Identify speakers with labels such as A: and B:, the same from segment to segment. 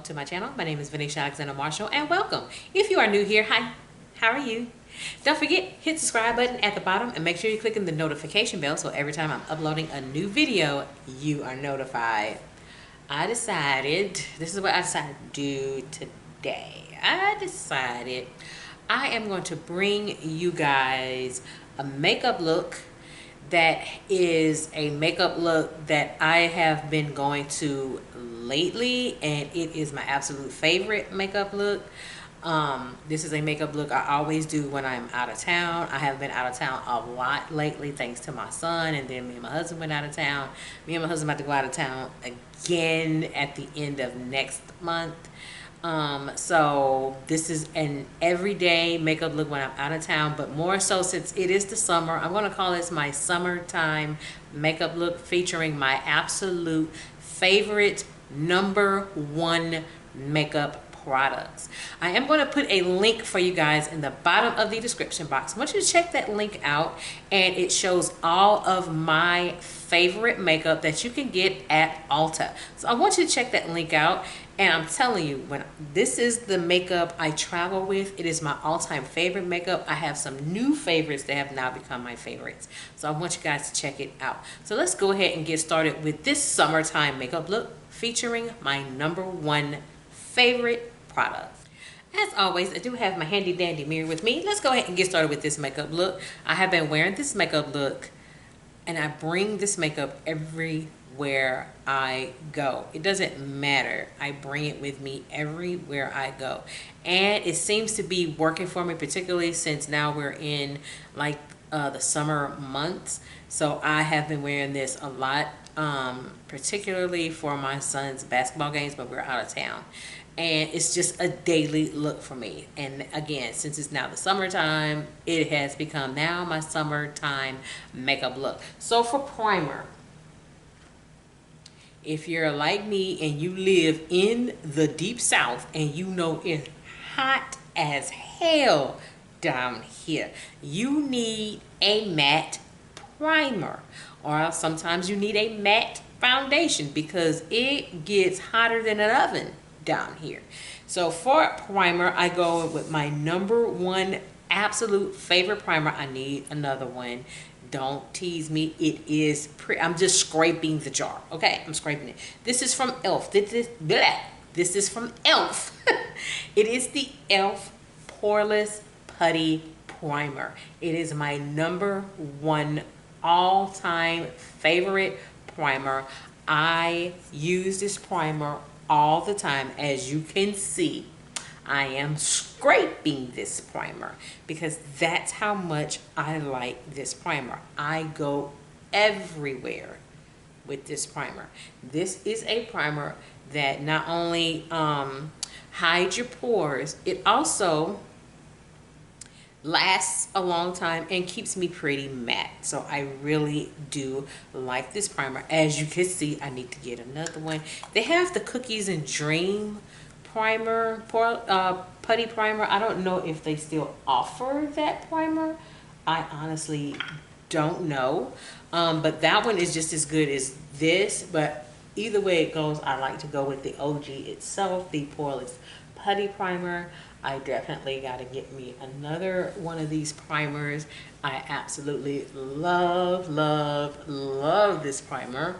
A: welcome to my channel. My name is Venetia Alexander Marshall, and welcome. If you are new here, hi, how are you? Don't forget, hit the subscribe button at the bottom and make sure you're clicking the notification bell so every time I'm uploading a new video, you are notified. This is what I decided to do today. I decided I am going to bring you guys a makeup look that is a makeup look that I have been going to lately, and it is my absolute favorite makeup look. This is a makeup look I always do when I'm out of town. I have been out of town a lot lately thanks to my son, and then me and my husband went out of town. Me and my husband about to go out of town again at the end of next month. So this is an everyday makeup look when I'm out of town, but more so since it is the summer, I'm going to call this my summertime makeup look, featuring my absolute favorite #1 makeup products. I am going to put a link for you guys in the bottom of the description box. I want you to check that link out, and it shows all of my favorite makeup that you can get at Ulta. So I want you to check that link out, and I'm telling you, when this is the makeup I travel with, it is my all-time favorite makeup. I have some new favorites that have now become my favorites, so I want you guys to check it out. So let's go ahead and get started with this summertime makeup look featuring my #1 favorite product. As always, I do have my handy dandy mirror with me. Let's go ahead and get started with this makeup look. I have been wearing this makeup look, and I bring this makeup everywhere I go. It doesn't matter. I bring it with me everywhere I go. And it seems to be working for me, particularly since now we're in like the summer months. So I have been wearing this a lot, particularly for my son's basketball games, but we're out of town. And it's just a daily look for me. And again, since it's now the summertime, it has become now my summertime makeup look. So for primer, if you're like me and you live in the deep south and you know it's hot as hell down here, you need a matte primer, or sometimes you need a matte foundation because it gets hotter than an oven down here. So for primer, I go with my #1 absolute favorite primer. I need another one. Don't tease me. It is I'm just scraping the jar. Okay, I'm scraping it. This is from e.l.f. This is from e.l.f. It is the e.l.f. Poreless Putty Primer. It is my #1 all-time favorite primer. I use this primer all the time. As you can see, I am scraping this primer because that's how much I like this primer. I go everywhere with this primer. This is a primer that not only hides your pores, it also lasts a long time and keeps me pretty matte. So I really do like this primer. As you can see, I need to get another one. They have the Cookies and Dream primer, putty primer. I don't know if they still offer that primer. I honestly don't know, but that one is just as good as this. But either way it goes, I like to go with the OG itself, the Poreless Putty Primer. I definitely got to get me another one of these primers. I absolutely love, love, love this primer.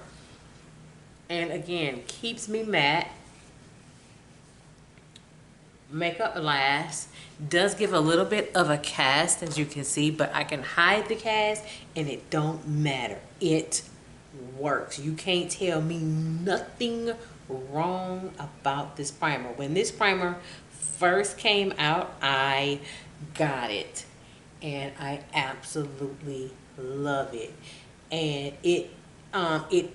A: And again, keeps me matte. Makeup lasts. Does give a little bit of a cast, as you can see, but I can hide the cast and it don't matter. It works. You can't tell me nothing wrong about this primer. When this primer first came out, I got it and I absolutely love it. And it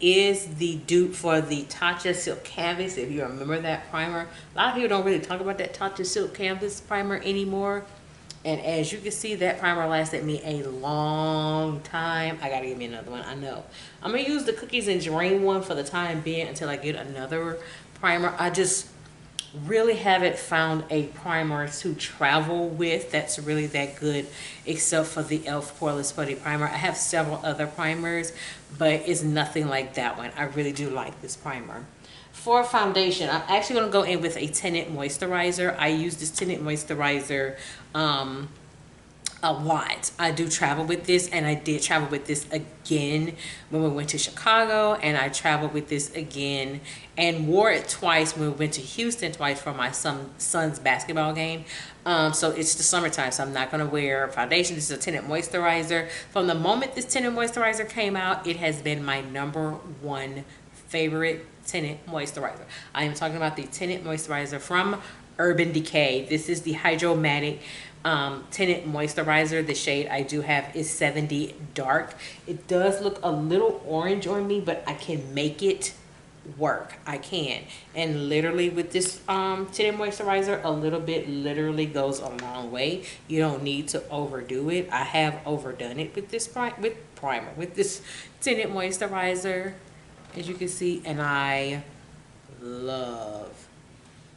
A: is the dupe for the Tatcha Silk Canvas, if you remember that primer. A lot of people don't really talk about that Tatcha Silk Canvas primer anymore. And as you can see, that primer lasted me a long time. I gotta give me another one, I know. I'm gonna use the Cookies and Dream one for the time being until I get another primer. I just really haven't found a primer to travel with that's really that good, except for the e.l.f. Poreless Putty Primer. I have several other primers, but it's nothing like that one. I really do like this primer. For foundation, I'm actually going to go in with a tinted moisturizer. I use this tinted moisturizer a lot. I do travel with this, and I did travel with this again when we went to Chicago, and I traveled with this again and wore it twice when we went to Houston twice for my son's basketball game. So it's the summertime, so I'm not going to wear foundation. This is a tinted moisturizer. From the moment this tinted moisturizer came out, it has been my #1 favorite tinted moisturizer. I am talking about the tinted moisturizer from Urban Decay. This is the Hydromatic tinted moisturizer. The shade I do have is 70 Dark. It does look a little orange on me, but I can make it work. I can. And literally with this tinted moisturizer, a little bit literally goes a long way. You don't need to overdo it. I have overdone it with this primer, with this tinted moisturizer, as you can see, and I love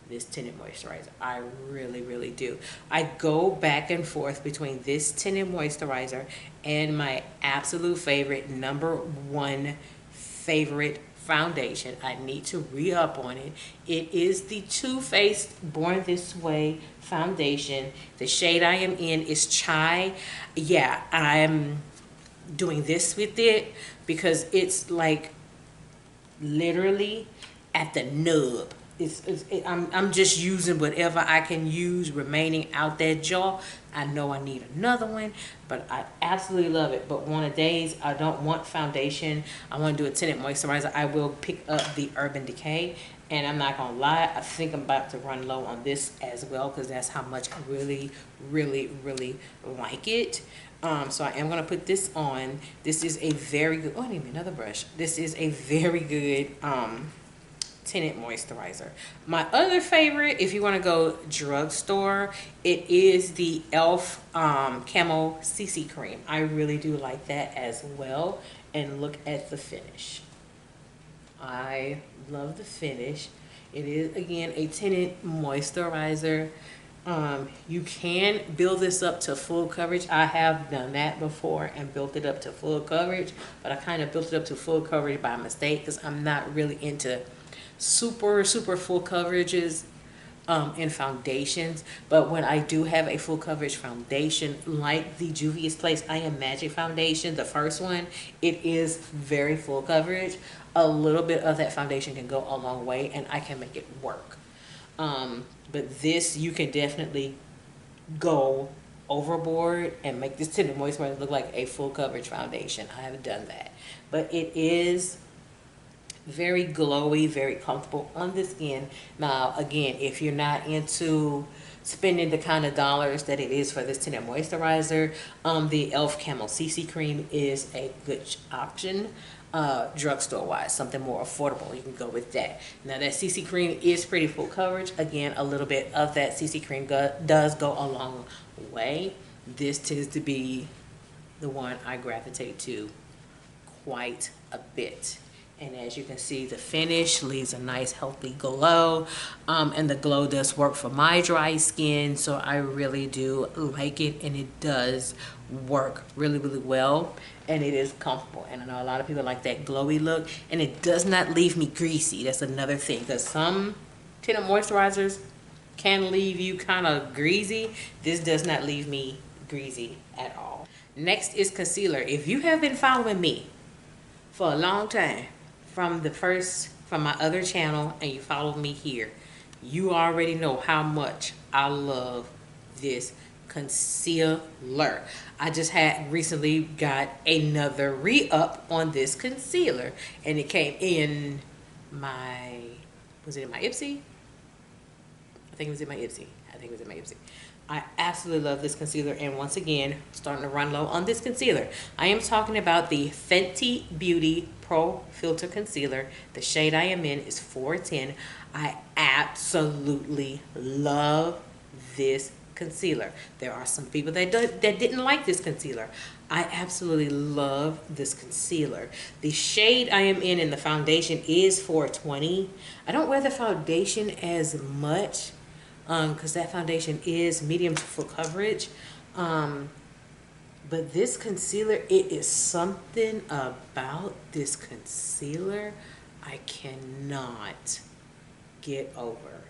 A: this tinted moisturizer. I really, really do. I go back and forth between this tinted moisturizer and my absolute favorite, #1 favorite foundation. I need to re-up on it. It is the Too Faced Born This Way foundation. The shade I am in is Chai. Yeah, I'm doing this with it because it's like literally at the nub. I'm just using whatever I can use remaining out that jar. I know I need another one, but I absolutely love it. But one of days I don't want foundation, I want to do a tinted moisturizer, I will pick up the Urban Decay. And I'm not gonna lie, I think I'm about to run low on this as well, because that's how much I really, really, really like it. So I am gonna put this on. This is a very good, oh, I need another brush. This is a very good tinted moisturizer. My other favorite, if you want to go drugstore, it is the e.l.f. Camo CC cream. I really do like that as well. And look at the finish. I love the finish. It is, again, a tinted moisturizer. You can build this up to full coverage. I have done that before and built it up to full coverage, but I kind of built it up to full coverage by mistake because I'm not really into super full coverages in foundations. But when I do have a full coverage foundation like the Juvia's Place I Am Magic foundation, the first one, it is very full coverage. A little bit of that foundation can go a long way, and I can make it work. But this, you can definitely go overboard and make this tinted moisturizer look like a full coverage foundation. I have done that, but it is very glowy, very comfortable on the skin. Now, again, if you're not into spending the kind of dollars that it is for this tinted moisturizer, the e.l.f. Camo CC cream is a good option. Drugstore wise, something more affordable, you can go with that. Now that CC cream is pretty full coverage. Again, a little bit of that CC cream does go a long way. This tends to be the one I gravitate to quite a bit. And as you can see, the finish leaves a nice healthy glow, and the glow does work for my dry skin, so I really do like it, and it does work really well, and it is comfortable. And I know a lot of people like that glowy look, and it does not leave me greasy. That's another thing, because some tinted moisturizers can leave you kind of greasy. This does not leave me greasy at all. Next is concealer. If you have been following me for a long time, from my other channel, and you followed me here, you already know how much I love this concealer. I just had recently got another re-up on this concealer, and it came in my, was it in my Ipsy? I think it was in my Ipsy. I absolutely love this concealer, and once again, starting to run low on this concealer. I am talking about the Fenty Beauty Pro Filter Concealer. The shade I am in is 410. I absolutely love this concealer. There are some people that didn't like this concealer. I absolutely love this concealer. The shade I am in the foundation is 420. I don't wear the foundation as much, because that foundation is medium to full coverage. But this concealer, it is something about this concealer I cannot get over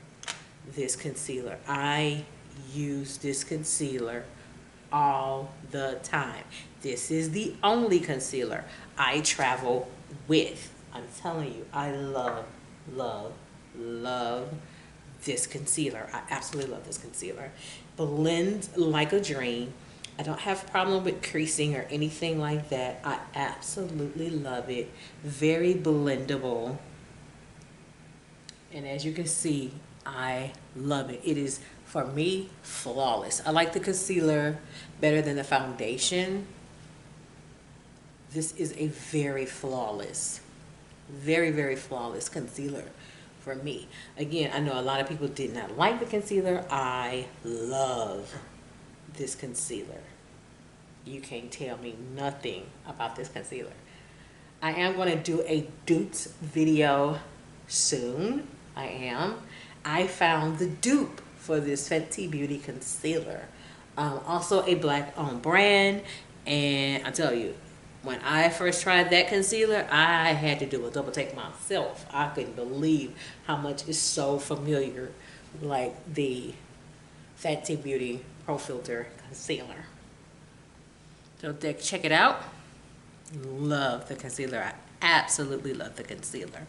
A: this concealer. I use this concealer all the time. This is the only concealer I travel with. I'm telling you, I love, love, love this concealer. I absolutely love this concealer. Blends like a dream. I don't have a problem with creasing or anything like that. I absolutely love it. Very blendable. And as you can see, I love it. It is, for me, flawless. I like the concealer better than the foundation. This is a very flawless, very, very flawless concealer for me. Again, I know a lot of people did not like the concealer. I love this concealer. You can't tell me nothing about this concealer. I am going to do a dupes video soon. I am. I found the dupe for this Fenty Beauty concealer. Also a black owned brand. And I tell you, when I first tried that concealer, I had to do a double take myself. I couldn't believe how much is so familiar, like the Fenty Beauty Pro Filter concealer. So check it out. Love the concealer. I absolutely love the concealer.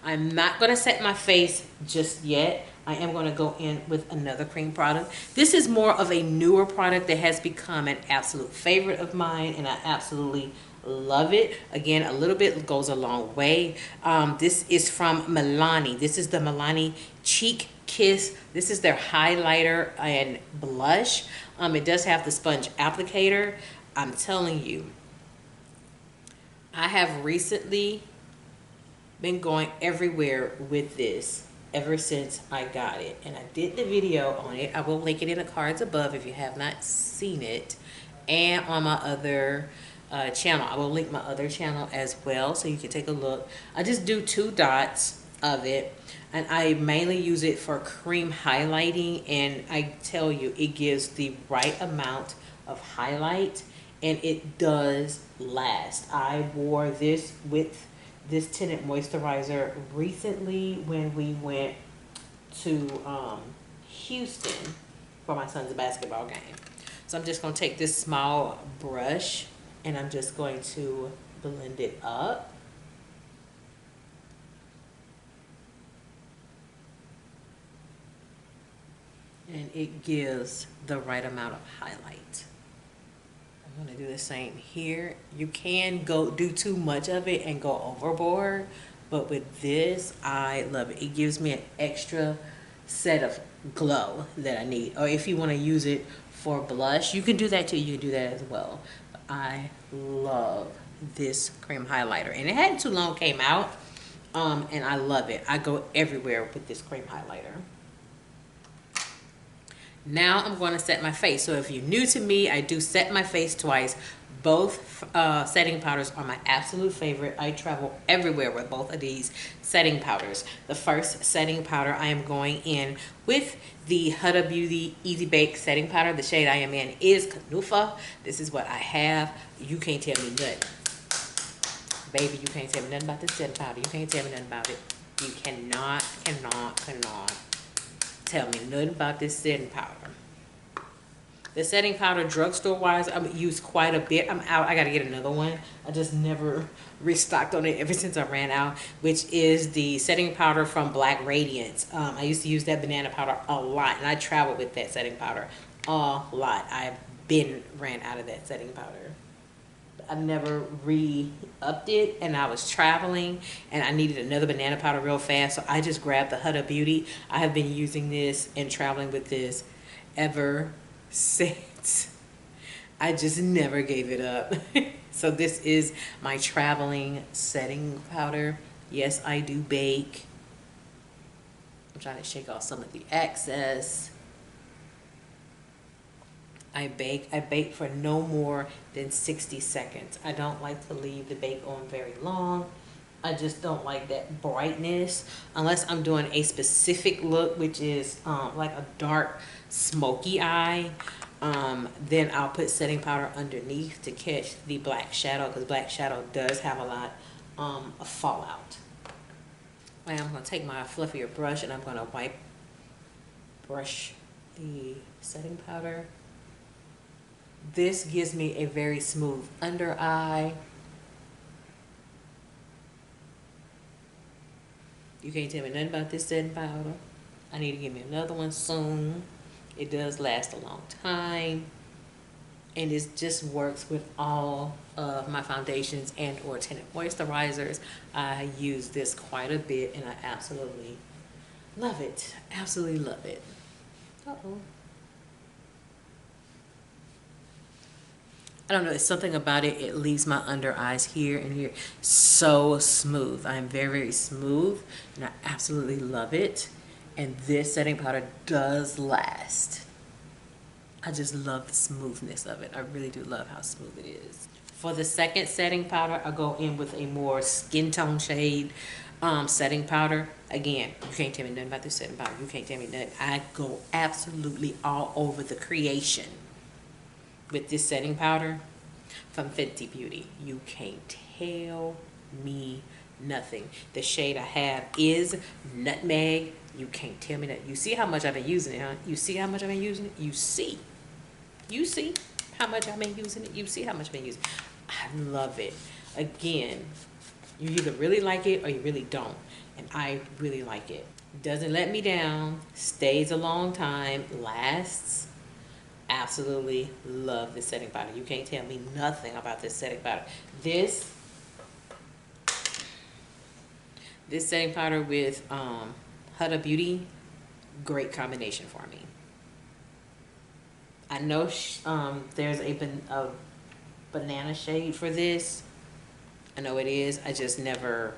A: I'm not going to set my face just yet. I am going to go in with another cream product. This is more of a newer product that has become an absolute favorite of mine, and I absolutely love it. Again, a little bit goes a long way. This is from Milani. This is the Milani Cheek Kiss. This is their highlighter and blush. It does have the sponge applicator. I'm telling you, I have recently been going everywhere with this ever since I got it, and I did the video on it. I will link it in the cards above if you have not seen it, and on my other channel. I will link my other channel as well so you can take a look. I just do 2 dots of it, and I mainly use it for cream highlighting, and I tell you, it gives the right amount of highlight, and it does last. I wore this with this tinted moisturizer recently when we went to Houston for my son's basketball game. So I'm just going to take this small brush and I'm just going to blend it up. And it gives the right amount of highlight. I'm going to do the same here. You can do too much of it and go overboard, but with this, I love it. It gives me an extra set of glow that I need. Or if you want to use it for blush, you can do that too. You can do that as well. I love this cream highlighter, and it hadn't too long came out, and I love it. I go everywhere with this cream highlighter. Now I'm going to set my face. So if you're new to me, I do set my face twice. Both setting powders are my absolute favorite. I travel everywhere with both of these setting powders. The first setting powder, I am going in with the Huda Beauty Easy Bake setting powder. The shade I am in is Kanufa. This is what I have. You can't tell me nothing. Baby, you can't tell me nothing about this setting powder. You can't tell me nothing about it. You cannot tell me nothing about this setting powder. The setting powder, drugstore wise, I've used quite a bit. I'm out. I gotta get another one. I just never restocked on it ever since I ran out, which is the setting powder from Black Radiance. I used to use that banana powder a lot, and I traveled with that setting powder a lot. I've been ran out of that setting powder. I never re-upped it, and I was traveling and I needed another banana powder real fast, so I just grabbed the Huda Beauty. I have been using this and traveling with this ever since. I just never gave it up. So this is my traveling setting powder. Yes, I do bake. I'm trying to shake off some of the excess. I bake for no more than 60 seconds. I don't like to leave the bake on very long. I just don't like that brightness unless I'm doing a specific look, which is like a dark smoky eye. Then I'll put setting powder underneath to catch the black shadow, because black shadow does have a lot of fallout. And I'm going to take my fluffier brush and I'm going to brush the setting powder. This gives me a very smooth under eye. You can't tell me nothing about this setting powder. I need to give me another one soon. It does last a long time. And it just works with all of my foundations and or tinted moisturizers. I use this quite a bit and I absolutely love it. Absolutely love it. Uh-oh. I don't know, it's something about it. It leaves my under eyes here and here so smooth. I am very, very smooth and I absolutely love it. And this setting powder does last. I just love the smoothness of it. I really do love how smooth it is. For the second setting powder, I go in with a more skin tone shade setting powder. Again, you can't tell me nothing about this setting powder. You can't tell me nothing. I go absolutely all over the creation with this setting powder from Fenty Beauty. You can't tell me nothing. The shade I have is Nutmeg. You can't tell me that. You see how much I've been using it, huh? You see how much I've been using it? You see how much I've been using it? You see how much I've been using it? I love it. Again, you either really like it or you really don't. And I really like it. Doesn't let me down. Stays a long time. Lasts. Absolutely love this setting powder. You can't tell me nothing about this setting powder. This setting powder with Huda Beauty, great combination for me. I know there's a banana shade for this. I know it is. I just never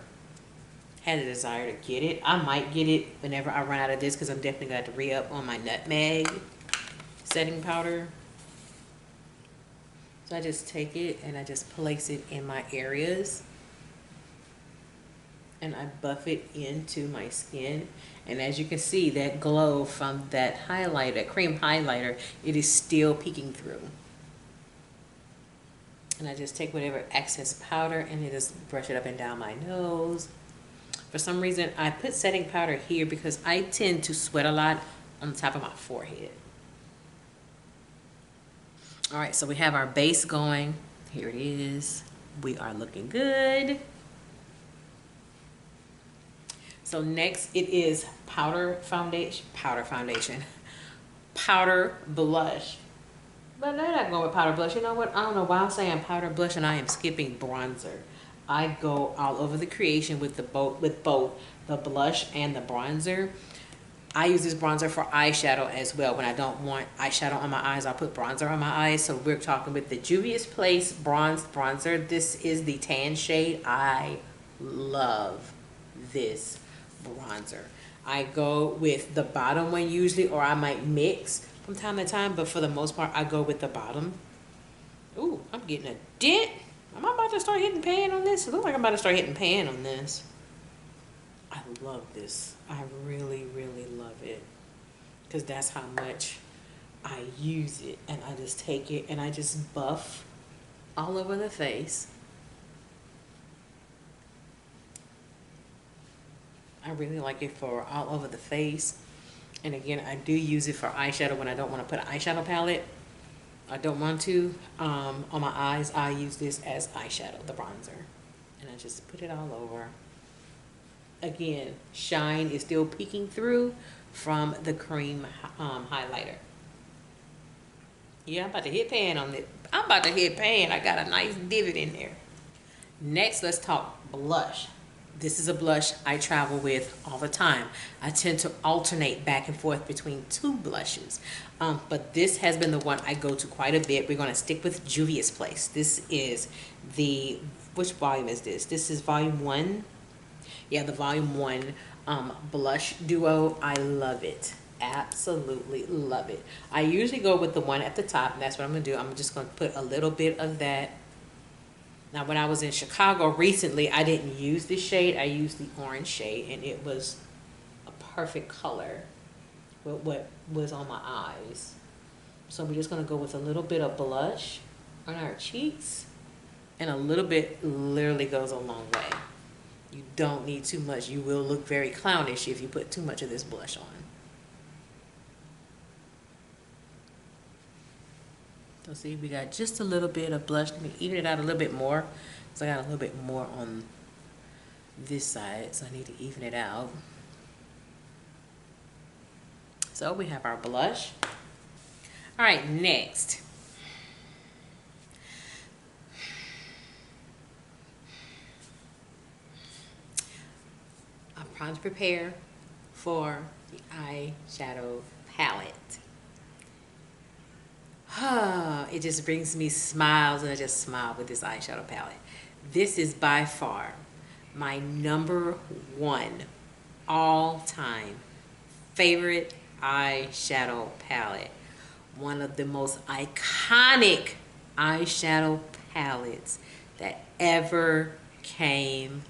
A: had a desire to get it. I might get it whenever I run out of this because I'm definitely going to have to re-up on my Nutmeg setting powder. So I just take it and I just place it in my areas and I buff it into my skin. And as you can see, that glow from that highlighter, that cream highlighter, it is still peeking through. And I just take whatever excess powder and I just brush it up and down my nose. For some reason, I put setting powder here because I tend to sweat a lot on the top of my forehead. All right, so we have our base going. Here it is. We are looking good. So next it is powder blush. But they're not going with powder blush. You know what? I don't know why I'm saying powder blush and I am skipping bronzer. I go all over the creation with both the blush and the bronzer. I use this bronzer for eyeshadow as well. When I don't want eyeshadow on my eyes, I'll put bronzer on my eyes. So we're talking with the Juvia's Place bronze bronzer. This is the tan shade. I love this bronzer. I go with the bottom one usually, or I might mix from time to time, but for the most part, I go with the bottom. Ooh, I'm getting a dent. Am I about to start hitting pan on this? It looks like I'm about to start hitting pan on this. I love this. I really, really love it. Because that's how much I use it. And I just take it and I just buff all over the face. I really like it for all over the face. And again, I do use it for eyeshadow when I don't want to put an eyeshadow palette. I don't want to. On my eyes, I use this as eyeshadow, the bronzer. And I just put it all over. Again, shine is still peeking through from the cream highlighter. Yeah, I'm about to hit pan on it. I'm about to hit pan. I got a nice divot in there. Next, let's talk blush. This is a blush I travel with all the time. I tend to alternate back and forth between two blushes. But this has been the one I go to quite a bit. We're going to stick with Juvia's Place. This is which volume is this? This is volume 1. Yeah, the volume 1 blush duo. I love it. Absolutely love it. I usually go with the one at the top, and that's what I'm going to do. I'm just going to put a little bit of that. Now, when I was in Chicago recently, I didn't use this shade. I used the orange shade, and it was a perfect color with what was on my eyes. So we're just going to go with a little bit of blush on our cheeks, and a little bit literally goes a long way. You don't need too much. You will look very clownish if you put too much of this blush on. So see, we got just a little bit of blush. Let me even it out a little bit more. So I got a little bit more on this side, so I need to even it out. So we have our blush. All right, next. I'm trying to prepare for the eyeshadow palette. It just brings me smiles, and I just smile with this eyeshadow palette. This is by far my #1 all-time favorite eyeshadow palette. One of the most iconic eyeshadow palettes that ever came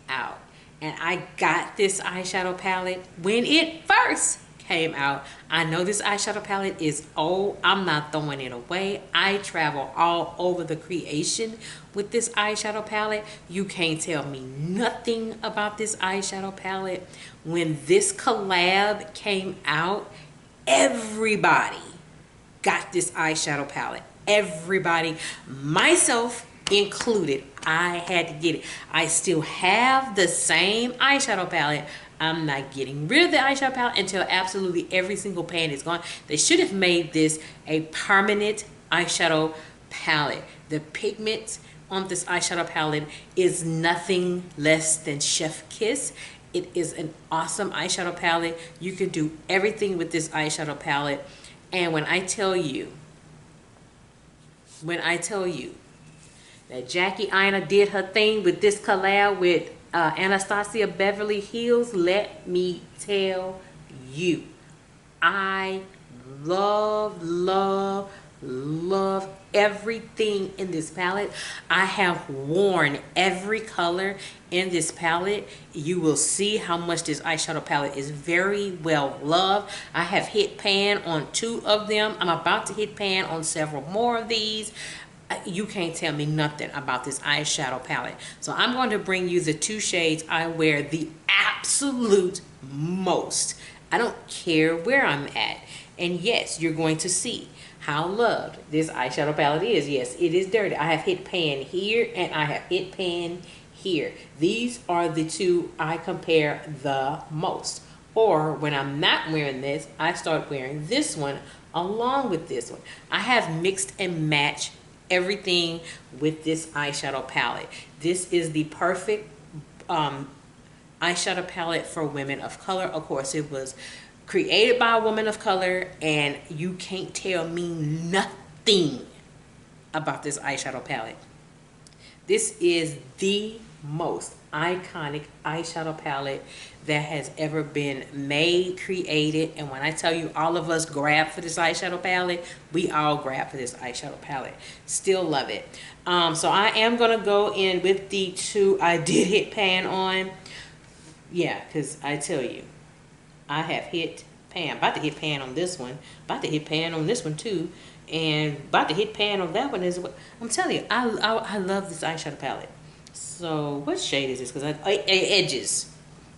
A: out. And I got this eyeshadow palette when it first came out. I know this eyeshadow palette is old. I'm not throwing it away. I travel all over the creation with this eyeshadow palette. You can't tell me nothing about this eyeshadow palette. When this collab came out, everybody got this eyeshadow palette. Everybody, myself included, I had to get it. I still have the same eyeshadow palette. I'm not getting rid of the eyeshadow palette until absolutely every single pan is gone. They should have made this a permanent eyeshadow palette. The pigment on this eyeshadow palette is nothing less than Chef Kiss. It is an awesome eyeshadow palette. You can do everything with this eyeshadow palette. And when I tell you that Jackie Aina did her thing with this collab with Anastasia Beverly Hills, let me tell you, I love everything in this palette. I have worn every color in this palette. You will see how much this eyeshadow palette is very well loved. I have hit pan on 2 of them. I'm about to hit pan on several more of these. You can't tell me nothing about this eyeshadow palette. So I'm going to bring you the 2 shades I wear the absolute most. I don't care where I'm at. And yes, you're going to see how loved this eyeshadow palette is. Yes, it is dirty. I have hit pan here and I have hit pan here. These are the 2 I compare the most. Or when I'm not wearing this, I start wearing this one along with this one. I have mixed and matched everything with this eyeshadow palette. This is the perfect eyeshadow palette for women of color. Of course, it was created by a woman of color, and you can't tell me nothing about this eyeshadow palette. This is the most iconic eyeshadow palette that has ever been made, created. And when I tell you all of us grab for this eyeshadow palette, we all grab for this eyeshadow palette. Still love it. So I am going to go in with the 2 I did hit pan on. Yeah, because I tell you, I have hit pan. About to hit pan on this one. About to hit pan on this one too. And about to hit pan on that one as well. I'm telling you, I love this eyeshadow palette. So what shade is this? Because Edges.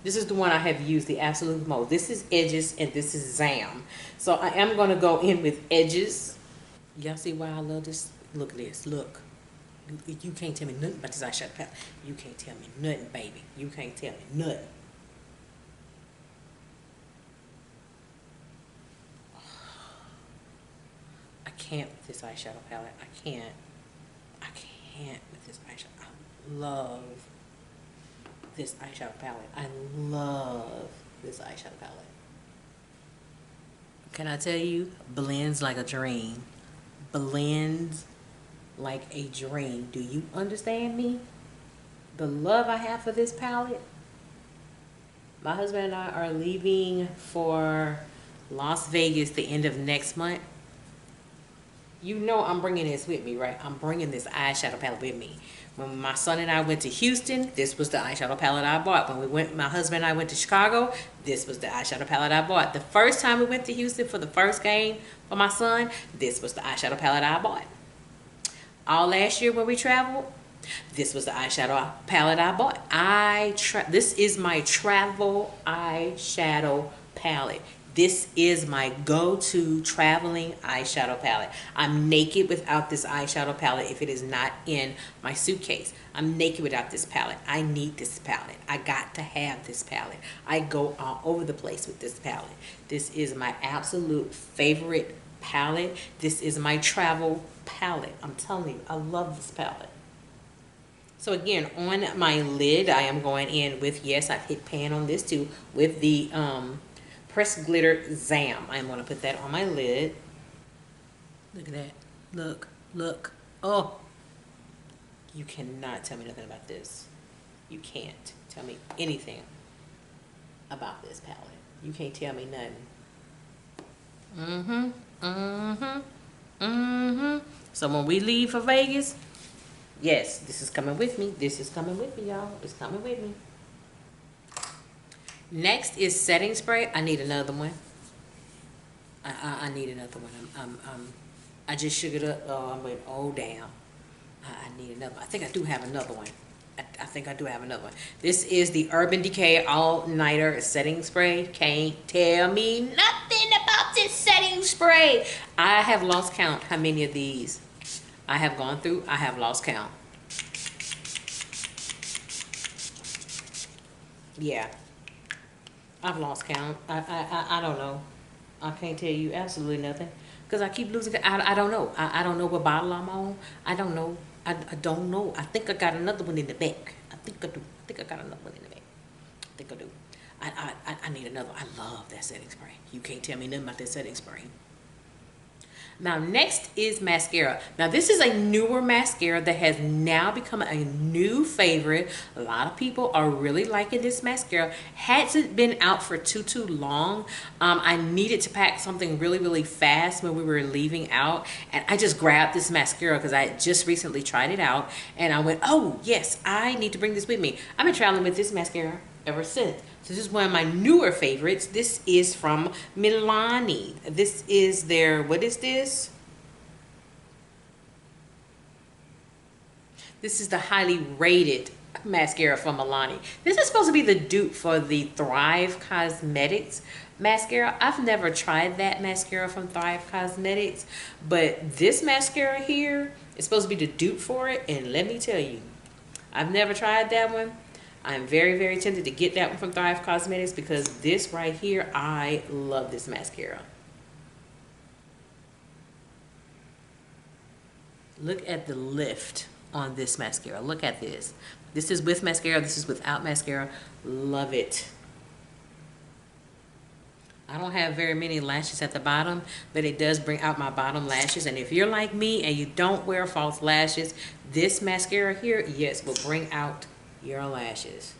A: This is the one I have used the absolute most. This is Edges and this is Zam. So I am going to go in with Edges. Y'all see why I love this? Look at this. Look. You can't tell me nothing about this eyeshadow palette. You can't tell me nothing, baby. You can't tell me nothing. I can't with this eyeshadow palette. I can't with this eyeshadow. I love this eyeshadow palette. I love this eyeshadow palette. Can I tell you? Blends like a dream. Blends like a dream. Do you understand me? The love I have for this palette. My husband and I are leaving for Las Vegas the end of next month. You know I'm bringing this with me, right? I'm bringing this eyeshadow palette with me. When my son and I went to Houston, this was the eyeshadow palette I bought. When my husband and I went to Chicago, this was the eyeshadow palette I bought. The first time we went to Houston for the first game for my son, this was the eyeshadow palette I bought. All last year when we traveled, This was the eyeshadow palette I bought. This is my travel eyeshadow palette. This is my go-to traveling eyeshadow palette. I'm naked without this eyeshadow palette if it is not in my suitcase. I'm naked without this palette. I need this palette. I got to have this palette. I go all over the place with this palette. This is my absolute favorite palette. This is my travel palette. I'm telling you, I love this palette. So again, on my lid, I am going in with, yes, I've hit pan on this too, with the pressed glitter Zam. I'm going to put that on my lid. Look at that. Look, look. Oh, you cannot tell me nothing about this. You can't tell me anything about this palette. You can't tell me nothing. So when we leave for Vegas, yes, this is coming with me. This is coming with me, y'all. It's coming with me. Next is setting spray. I need another one. I need another one. I just sugared up. Oh, I went, oh damn. I need another one. I think I do have another one. I think I do have another one. This is the Urban Decay All Nighter Setting Spray. Can't tell me nothing about this setting spray. I have lost count how many of these I have gone through. I have lost count. Yeah, I've lost count. I don't know. I can't tell you absolutely nothing because I keep losing. I don't know. I don't know what bottle I'm on. I don't know. I don't know. I think I got another one in the back. I think I do. I think I got another one in the back. I think I do. I need another. I love that setting spray. You can't tell me nothing about that setting spray. Now next is mascara. Now this is a newer mascara that has now become a new favorite. A lot of people are really liking this mascara. Hasn't been out for too long. I needed to pack something really fast when we were leaving out, and I just grabbed this mascara because I just recently tried it out, and I went, oh yes, I need to bring this with me. I've been traveling with this mascara ever since. So this is one of my newer favorites. This is from Milani. This is their, what is this? This is the highly rated mascara from Milani. This is supposed to be the dupe for the Thrive Cosmetics mascara. I've never tried that mascara from Thrive Cosmetics, but this mascara here is supposed to be the dupe for it, and let me tell you, I've never tried that one. I'm very tempted to get that one from Thrive Cosmetics because this right here, I love this mascara. Look at the lift on this mascara. Look at this. This is with mascara. This is without mascara. Love it. I don't have very many lashes at the bottom, but it does bring out my bottom lashes. And if you're like me and you don't wear false lashes, this mascara here, yes, will bring out your lashes.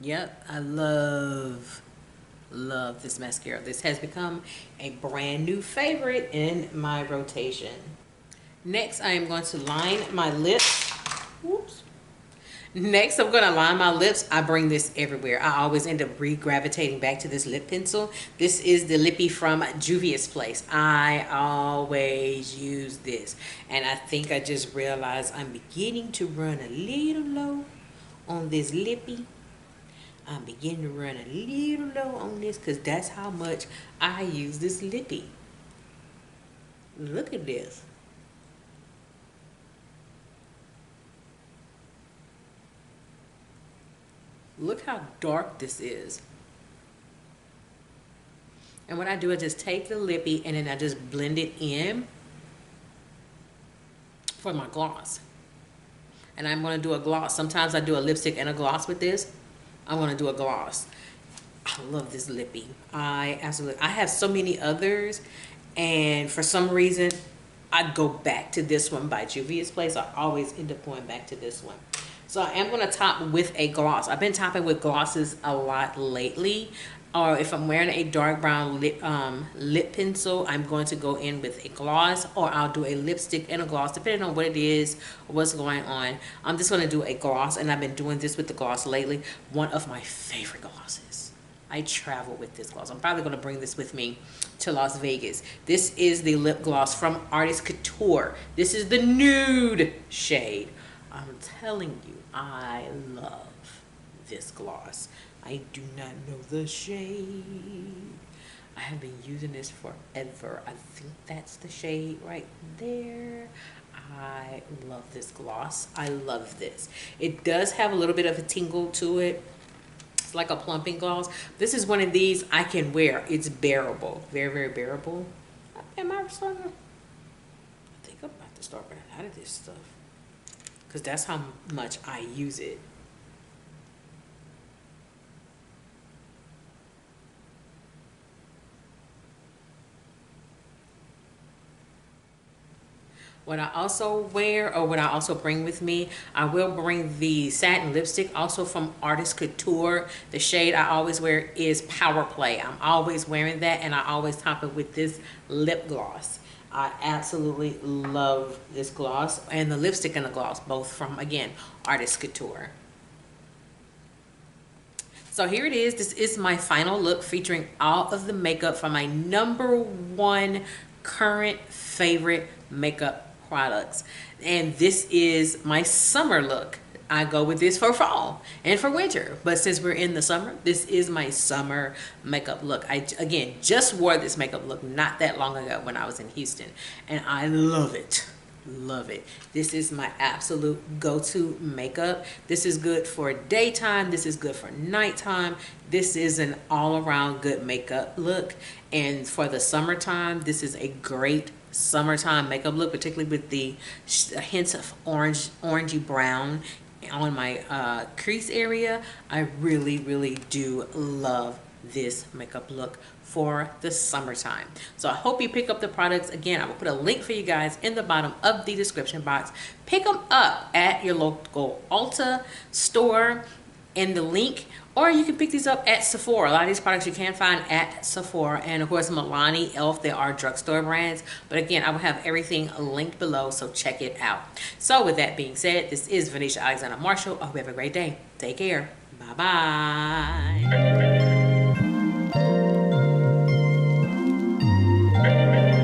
A: Yep, I love this mascara. This has become a brand new favorite in my rotation. Next, I am going to line my lips. Whoops. Next, I'm going to line my lips. I bring this everywhere. I always end up re-gravitating back to this lip pencil. This is the Lippy from Juvia's Place. I always use this. And I think I just realized I'm beginning to run a little low on this Lippy. I'm beginning to run a little low on this because that's how much I use this Lippy. Look at this. Look how dark this is. And what I do is just take the Lippy and then I just blend it in for my gloss. And I'm going to do a gloss. Sometimes I do a lipstick and a gloss with this. I'm going to do a gloss. I love this Lippy. I have so many others, and for some reason I go back to this one by Juvia's Place. I always end up going back to this one. So I am going to top with a gloss. I've been topping with glosses a lot lately. Or if I'm wearing a dark brown lip pencil, I'm going to go in with a gloss, or I'll do a lipstick and a gloss, depending on what it is or what's going on. I'm just going to do a gloss, and I've been doing this with the gloss lately. One of my favorite glosses. I travel with this gloss. I'm probably going to bring this with me to Las Vegas. This is the lip gloss from Artist Couture. This is the nude shade. I'm telling you, I love this gloss. I do not know the shade. I have been using this forever. I think that's the shade right there. I love this gloss. I love this. It does have a little bit of a tingle to it. It's like a plumping gloss. This is one of these I can wear. It's bearable. Very, very bearable. Am I starting to... I think I'm about to start running out of this stuff. Because that's how much I use it. What I also wear, or what I also bring with me, I will bring the satin lipstick, also from Artist Couture. The shade I always wear is Power Play. I'm always wearing that, and I always top it with this lip gloss. I absolutely love this gloss, and the lipstick and the gloss, both from, again, Artist Couture. So here it is. This is my final look featuring all of the makeup from my #1 current favorite makeup products. And this is my summer look. I go with this for fall and for winter, but since we're in the summer, this is my summer makeup look. I, again, just wore this makeup look not that long ago when I was in Houston, and I love it. Love it. This is my absolute go-to makeup. This is good for daytime. This is good for nighttime. This is an all-around good makeup look. And for the summertime, this is a great summertime makeup look, particularly with the hints of orangey brown on my crease area. I really, really do love this makeup look for the summertime. So I hope you pick up the products. Again, I will put a link for you guys in the bottom of the description box. Pick them up at your local Ulta store in the link, or you can pick these up at Sephora. A lot of these products you can find at Sephora, and of course Milani, e.l.f, they are drugstore brands. But again, I will have everything linked below, so check it out. So with that being said, this is Venetia Alexander Marshall. I hope you have a great day. Take care. Bye-bye.